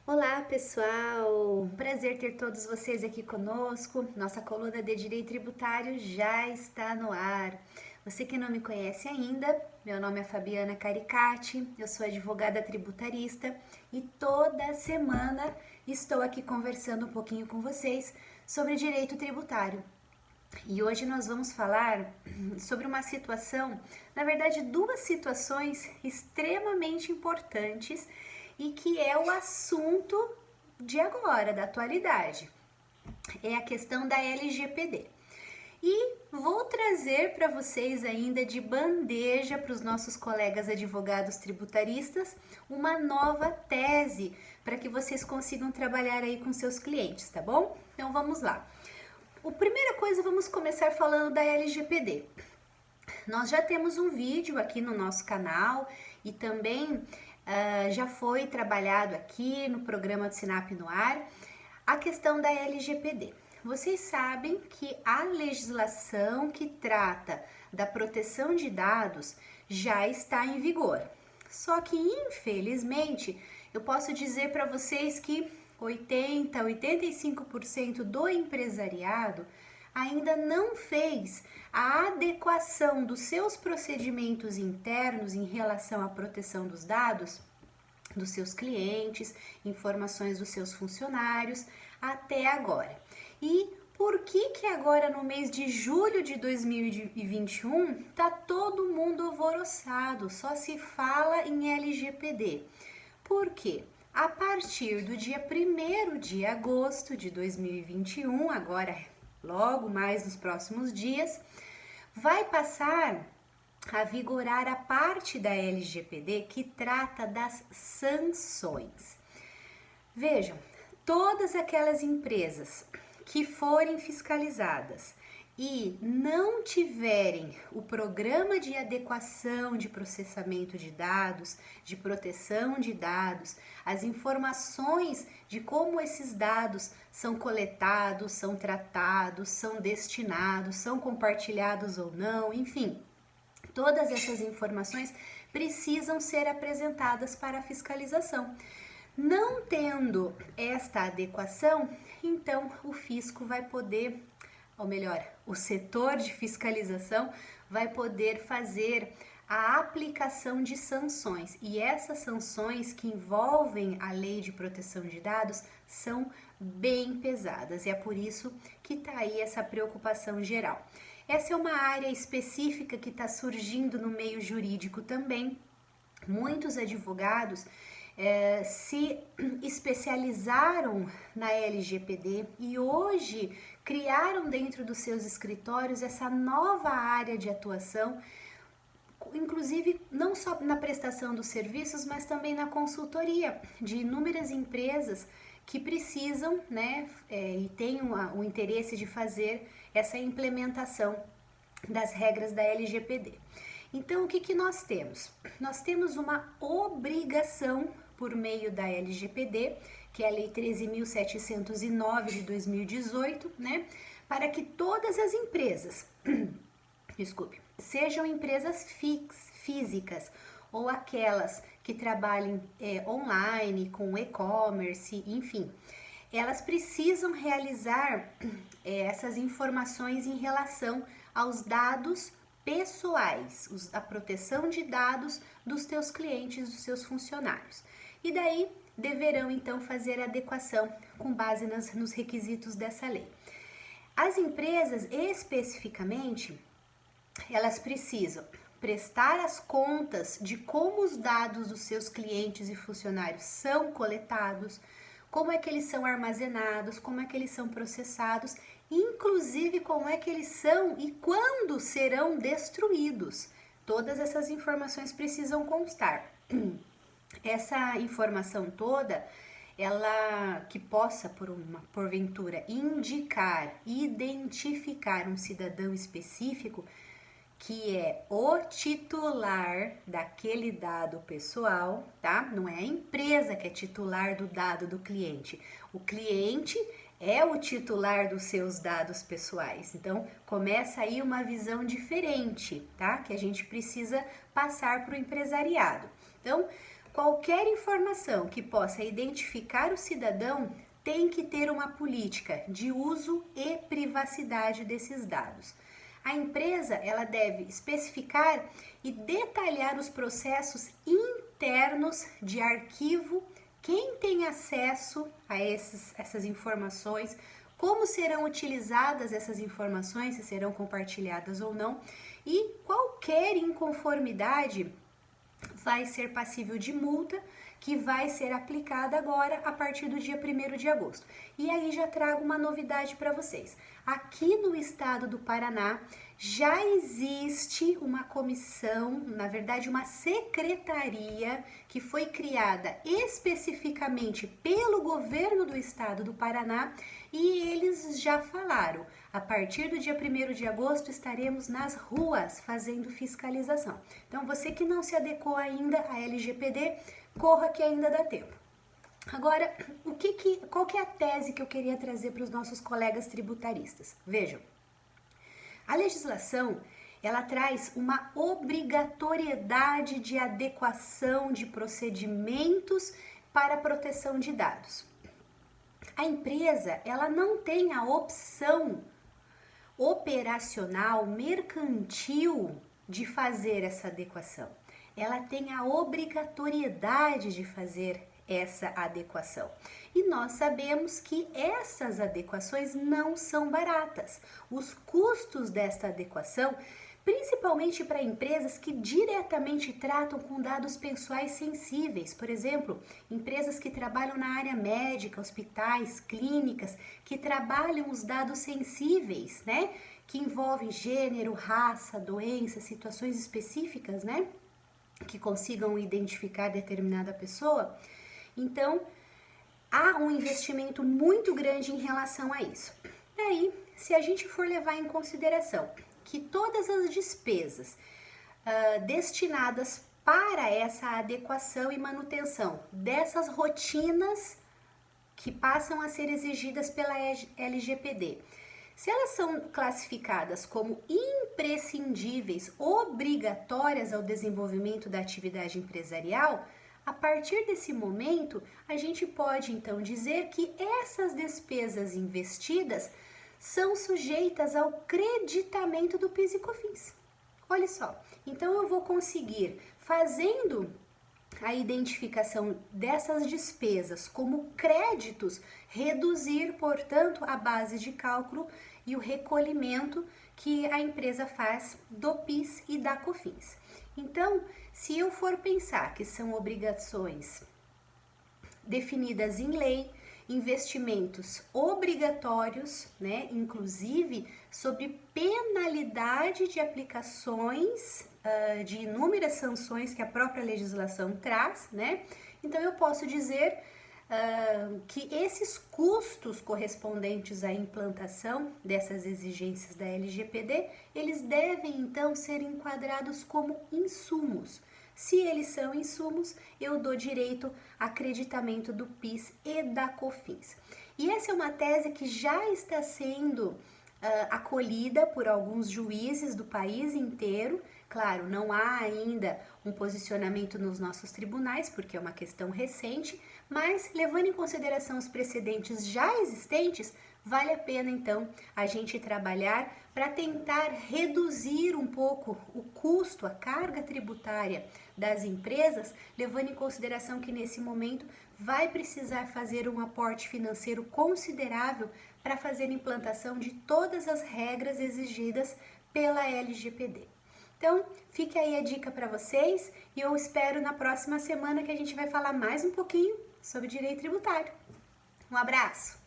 Olá, pessoal! Prazer ter todos vocês aqui conosco. Nossa coluna de Direito Tributário já está no ar. Você que não me conhece ainda, meu nome é Fabiana Caricati, eu sou advogada tributarista e toda semana estou aqui conversando um pouquinho com vocês sobre direito tributário. E hoje nós vamos falar sobre uma situação, na verdade, duas situações extremamente importantes e que é o assunto de agora, da atualidade. É a questão da LGPD. E vou trazer para vocês ainda de bandeja para os nossos colegas advogados tributaristas uma nova tese para que vocês consigam trabalhar aí com seus clientes, tá bom? Então vamos lá. A primeira coisa, vamos começar falando da LGPD. Nós já temos um vídeo aqui no nosso canal e também já foi trabalhado aqui no programa do Sinap no Ar a questão da LGPD. Vocês sabem que a legislação que trata da proteção de dados já está em vigor. Só que, infelizmente, eu posso dizer para vocês que 85% do empresariado ainda não fez a adequação dos seus procedimentos internos em relação à proteção dos dados dos seus clientes, informações dos seus funcionários até agora. E por que agora no mês de julho de 2021 tá todo mundo alvoroçado, só se fala em LGPD? Por quê? A partir do dia 1º de agosto de 2021, agora logo mais nos próximos dias, vai passar a vigorar a parte da LGPD que trata das sanções. Vejam, todas aquelas empresas que forem fiscalizadas e não tiverem o programa de adequação de processamento de dados, de proteção de dados, as informações de como esses dados são coletados, são tratados, são destinados, são compartilhados ou não, enfim, todas essas informações precisam ser apresentadas para a fiscalização. Não tendo esta adequação, então o fisco vai poder, ou melhor, o setor de fiscalização vai poder fazer a aplicação de sanções. E essas sanções que envolvem a lei de proteção de dados são bem pesadas. E é por isso que está aí essa preocupação geral. Essa é uma área específica que está surgindo no meio jurídico também. Muitos advogados se especializaram na LGPD e hoje criaram dentro dos seus escritórios essa nova área de atuação, inclusive não só na prestação dos serviços, mas também na consultoria de inúmeras empresas que precisam, né, e têm o interesse de fazer essa implementação das regras da LGPD. Então, o que nós temos? Nós temos uma obrigação por meio da LGPD, que é a Lei 13.709 de 2018, né, para que todas as empresas, sejam empresas físicas ou aquelas que trabalhem online, com e-commerce, enfim, elas precisam realizar essas informações em relação aos dados pessoais, a proteção de dados dos teus clientes, dos seus funcionários. E daí deverão então fazer a adequação com base nos requisitos dessa lei. As empresas especificamente, elas precisam prestar as contas de como os dados dos seus clientes e funcionários são coletados, como é que eles são armazenados, como é que eles são processados, inclusive como é que eles são e quando serão destruídos. Todas essas informações precisam constar. Essa informação toda, ela que possa, porventura, indicar, identificar um cidadão específico, que é o titular daquele dado pessoal, tá? Não é a empresa que é titular do dado do cliente. O cliente é o titular dos seus dados pessoais. Então, começa aí uma visão diferente, tá? Que a gente precisa passar para o empresariado. Então, Qualquer informação que possa identificar o cidadão tem que ter uma política de uso e privacidade desses dados. A empresa, ela deve especificar e detalhar os processos internos de arquivo, quem tem acesso a essas informações, como serão utilizadas essas informações, se serão compartilhadas ou não, e qualquer inconformidade vai ser passível de multa, que vai ser aplicada agora a partir do dia 1º de agosto. E aí já trago uma novidade para vocês. Aqui no estado do Paraná já existe uma comissão, na verdade uma secretaria que foi criada especificamente pelo governo do estado do Paraná, e eles já falaram, a partir do dia 1º de agosto estaremos nas ruas fazendo fiscalização. Então você que não se adequou ainda à LGPD, corra que ainda dá tempo. Agora, qual que é a tese que eu queria trazer para os nossos colegas tributaristas? Vejam, a legislação, ela traz uma obrigatoriedade de adequação de procedimentos para a proteção de dados. A empresa, ela não tem a opção operacional, mercantil de fazer essa adequação. Ela tem a obrigatoriedade de fazer essa adequação. E nós sabemos que essas adequações não são baratas. Os custos desta adequação, principalmente para empresas que diretamente tratam com dados pessoais sensíveis, por exemplo, empresas que trabalham na área médica, hospitais, clínicas, que trabalham os dados sensíveis, né? Que envolvem gênero, raça, doença, situações específicas, né? Que consigam identificar determinada pessoa. Então, há um investimento muito grande em relação a isso. Daí, se a gente for levar em consideração que todas as despesas destinadas para essa adequação e manutenção dessas rotinas que passam a ser exigidas pela LGPD, se elas são classificadas como imprescindíveis, obrigatórias ao desenvolvimento da atividade empresarial, a partir desse momento, a gente pode então dizer que essas despesas investidas são sujeitas ao creditamento do PIS e COFINS. Olha só, então eu vou conseguir, fazendo a identificação dessas despesas como créditos, reduzir, portanto, a base de cálculo e o recolhimento que a empresa faz do PIS e da COFINS. Então, se eu for pensar que são obrigações definidas em lei, investimentos obrigatórios, né, inclusive sobre penalidade de aplicações de inúmeras sanções que a própria legislação traz, né? Então eu posso dizer que esses custos correspondentes à implantação dessas exigências da LGPD, eles devem então ser enquadrados como insumos. Se eles são insumos, eu dou direito a acreditamento do PIS e da COFINS. E essa é uma tese que já está sendo acolhida por alguns juízes do país inteiro. Claro, não há ainda um posicionamento nos nossos tribunais, porque é uma questão recente, mas levando em consideração os precedentes já existentes, vale a pena então a gente trabalhar para tentar reduzir um pouco o custo, a carga tributária das empresas, levando em consideração que nesse momento vai precisar fazer um aporte financeiro considerável para fazer a implantação de todas as regras exigidas pela LGPD. Então, fique aí a dica para vocês e eu espero na próxima semana que a gente vai falar mais um pouquinho sobre direito tributário. Um abraço!